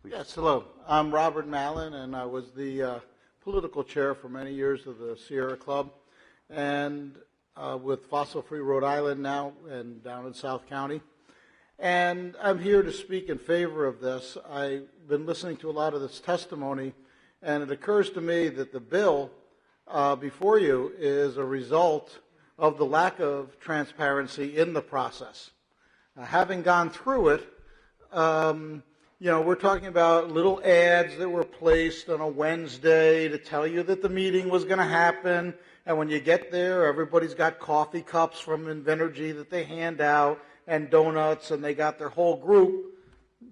please. Yes, hello. I'm Robert Mallon, and I was the political chair for many years of the Sierra Club, and with Fossil Free Rhode Island now and down in South County. And I'm here to speak in favor of this. I've been listening to a lot of this testimony, and it occurs to me that the bill before you is a result of the lack of transparency in the process. Having gone through it, we're talking about little ads that were placed on a Wednesday to tell you that the meeting was going to happen. And when you get there, everybody's got coffee cups from Invenergy that they hand out and donuts, and they got their whole group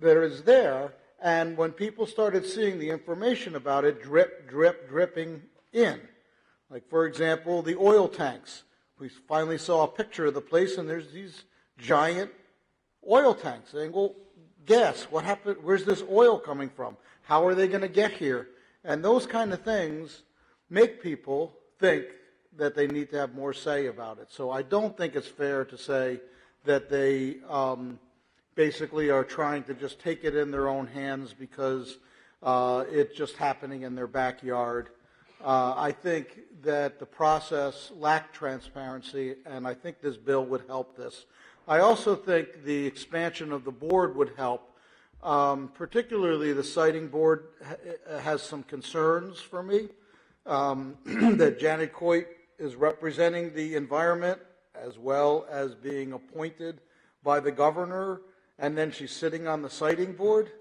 that is there. And when people started seeing the information about it, dripping in. Like, for example, the oil tanks. We finally saw a picture of the place, and there's these giant oil tanks. Saying, well, gas, what happened? Where's this oil coming from? How are they going to get here? And those kind of things make people think that they need to have more say about it. So I don't think it's fair to say that they basically are trying to just take it in their own hands because it's just happening in their backyard. I think that the process lacked transparency, and I think this bill would help this. I also think the expansion of the board would help. Particularly the siting board has some concerns for me, that Janet Coit is representing the environment as well as being appointed by the governor, and then she's sitting on the siting board.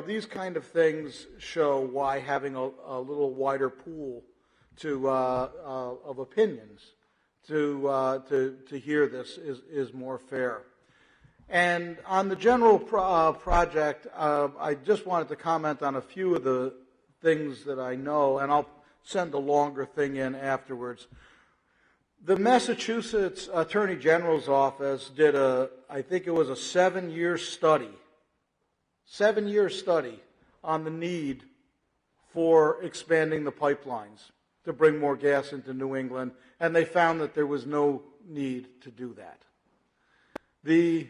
These kind of things show why having a little wider pool of opinions to hear this is more fair. And on the general project, I just wanted to comment on a few of the things that I know, and I'll send a longer thing in afterwards. The Massachusetts Attorney General's office did I think it was a 7-year study on the need for expanding the pipelines to bring more gas into New England, and they found that there was no need to do that. The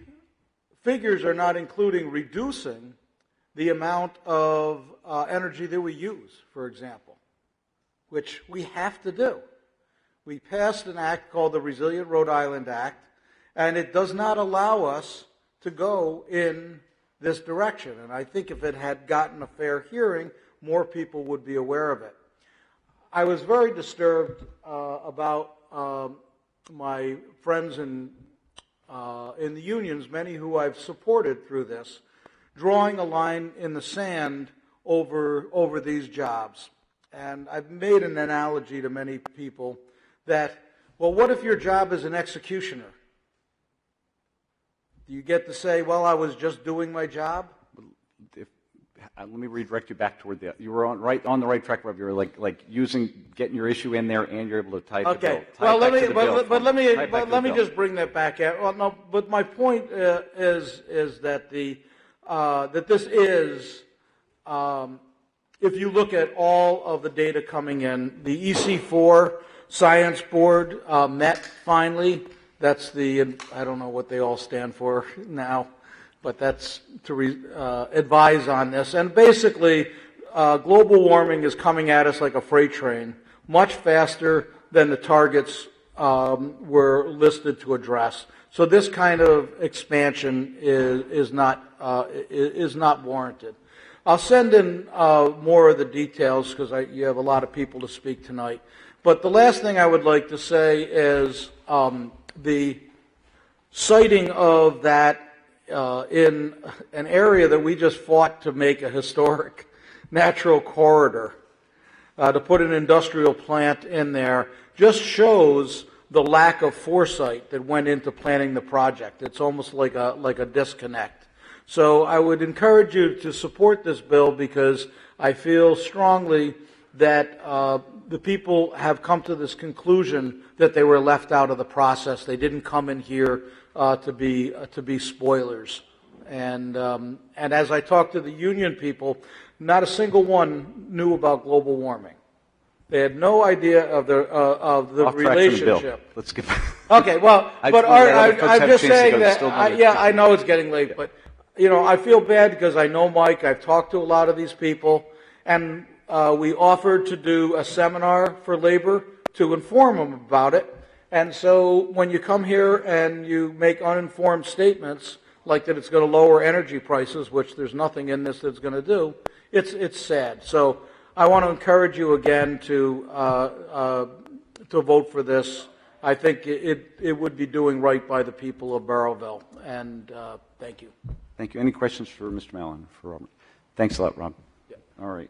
figures are not including reducing the amount of energy that we use, for example, which we have to do. We passed an act called the Resilient Rhode Island Act, and it does not allow us to go in this direction. And I think if it had gotten a fair hearing, more people would be aware of it. I was very disturbed about my friends in the unions, many who I've supported through this, drawing a line in the sand over these jobs. And I've made an analogy to many people that, well, what if your job is an executioner? Do you get to say, well, I was just doing my job? Let me redirect you back toward you were on the right track. You were getting your issue in there, and you're able to tie it to the bill. Okay. Well, let me just bring that back out. Well, no, but my point is that that this is, if you look at all of the data coming in, the EC4 Science Board met finally. That's I don't know what they all stand for now, but that's to advise on this. And basically, global warming is coming at us like a freight train, much faster than the targets were listed to address. So this kind of expansion is not warranted. I'll send in more of the details because you have a lot of people to speak tonight. But the last thing I would like to say is the citing of that in an area that we just fought to make a historic natural corridor, to put an industrial plant in there, just shows the lack of foresight that went into planning the project. It's almost like a disconnect. So I would encourage you to support this bill because I feel strongly that the people have come to this conclusion that they were left out of the process. They didn't come in here to be spoilers. And as I talked to the union people, not a single one knew about global warming. They had no idea of the relationship. Let's get. Okay, well, but I'm just saying that. I know it's getting late, but I feel bad because I know Mike. I've talked to a lot of these people, and we offered to do a seminar for labor to inform them about it. And so when you come here and you make uninformed statements like that it's going to lower energy prices, which there's nothing in this that's going to do, it's sad. So I want to encourage you again to vote for this. I think it would be doing right by the people of Barrowville. And thank you. Thank you. Any questions for Mr. Mallon? For Robert? Thanks a lot, Rob. Yeah. All right.